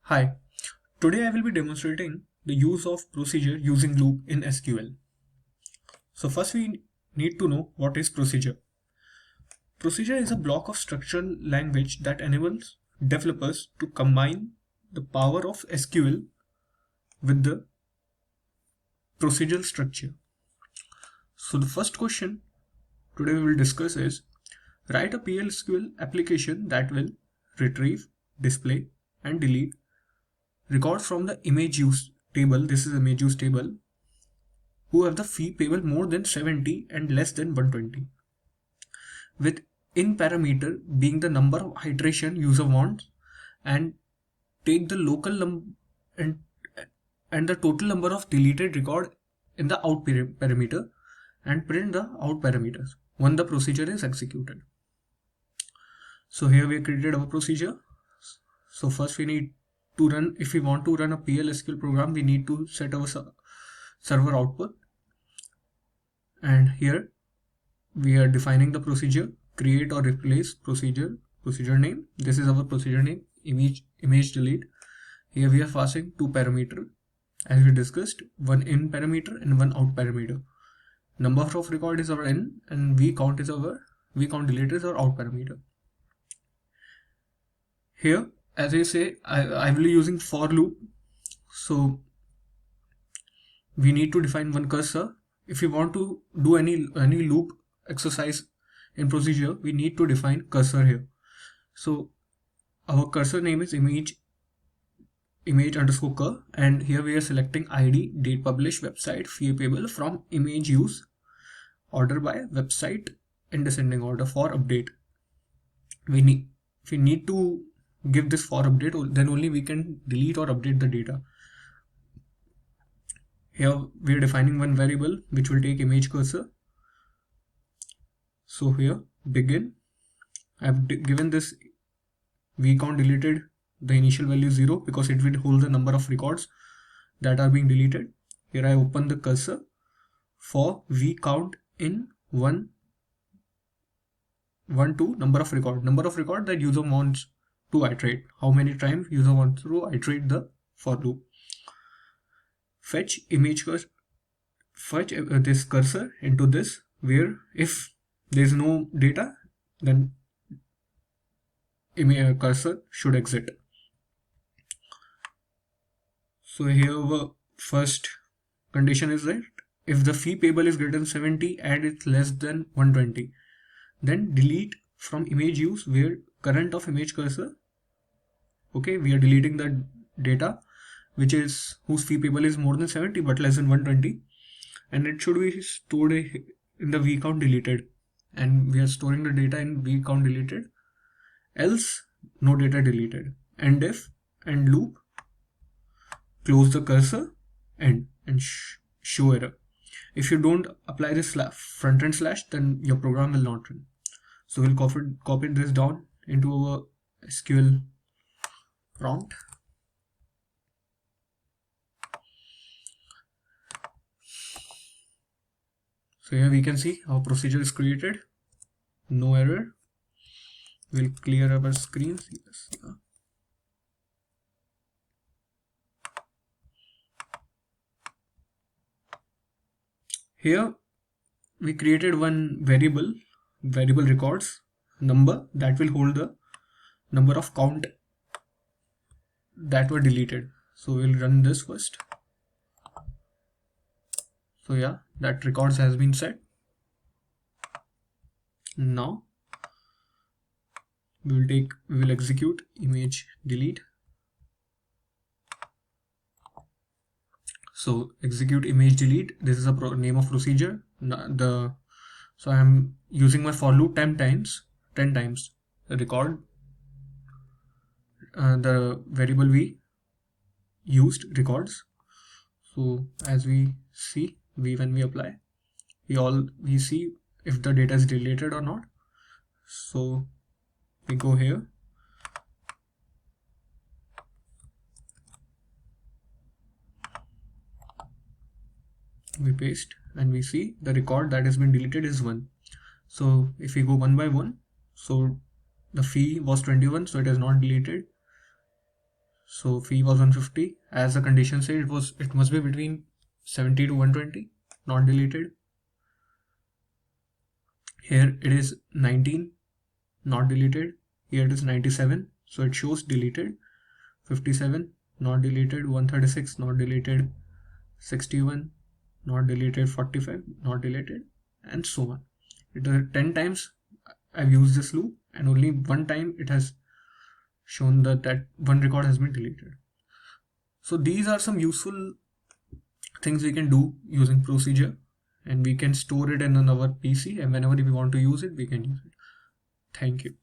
Hi, today I will be demonstrating the use of procedure using loop in SQL. So first we need to know what is procedure. Procedure is a block of structural language that enables developers to combine the power of SQL with the procedural structure. So the first question today we will discuss is write a PLSQL application that will retrieve, display and delete records from the image use table. This is image use table who have the fee payable more than 70 and less than 120, with in parameter being the number of iteration user wants, and take the local and and the total number of deleted record in the out parameter and print the out parameters when the procedure is executed. So here we created our procedure. So first we need to run, if we want to run a PLSQL program, we need to set our server output, and here we are defining the procedure create or replace procedure name. This is our procedure name, image delete. Here we are passing two parameter as we discussed, one in parameter and one out parameter. Number of record is our in and vcount delete is our out parameter. Here as I say, I will be using for loop. So we need to define one cursor. If we want to do any loop exercise in procedure, we need to define cursor here. So our cursor name is image underscore cur, and here we are selecting ID, date publish, website, fee payable from image use, order by, website in descending order for update. If we need to give this for update, then only we can delete or update the data. Here we are defining one variable which will take image cursor. So here begin, I have given this vcount deleted the initial value 0 because it will hold the number of records that are being deleted. Here I open the cursor for vcount in 1 2 number of record that user wants to iterate, how many times user wants to iterate the for loop. Fetch image cursor, fetch this cursor into this, where if there is no data, then image cursor should exit. So here our first condition is that if the fee payable is greater than 70 and it's less than 120, then delete from image use where current of image cursor. Okay, we are deleting the data which is whose fee payable is more than 70 but less than 120, and it should be stored in the vcount deleted, and we are storing the data in vcount deleted, else no data deleted. And if and loop, close the cursor and show error. If you don't apply this front end slash, then your program will not run. So we'll copy this down into our SQL prompt. So here we can see our procedure is created, no error. We'll clear our screen. Yes. Here we created one variable records number that will hold the number of count that were deleted. So we'll run this first. So yeah, that records has been set. Now we will execute image delete. So execute image delete. This is a name of procedure. So I am using my for loop 10 times record the variable we used records. So as we see, when we apply, we see if the data is deleted or not. So we go here, we paste, and we see the record that has been deleted is 1. So if we go one by one, so the fee was 21, so it is not deleted. So fee was 150. As the condition said, it must be between 70 to 120, not deleted. Here it is 19, not deleted. Here it is 97, so it shows deleted. 57, not deleted. 136, not deleted. 61, not deleted. 45, not deleted, and so on. It is 10 times I've used this loop, and only one time it has shown that one record has been deleted. So these are some useful things we can do using procedure, and we can store it in our PC, and whenever we want to use it, we can use it. Thank you.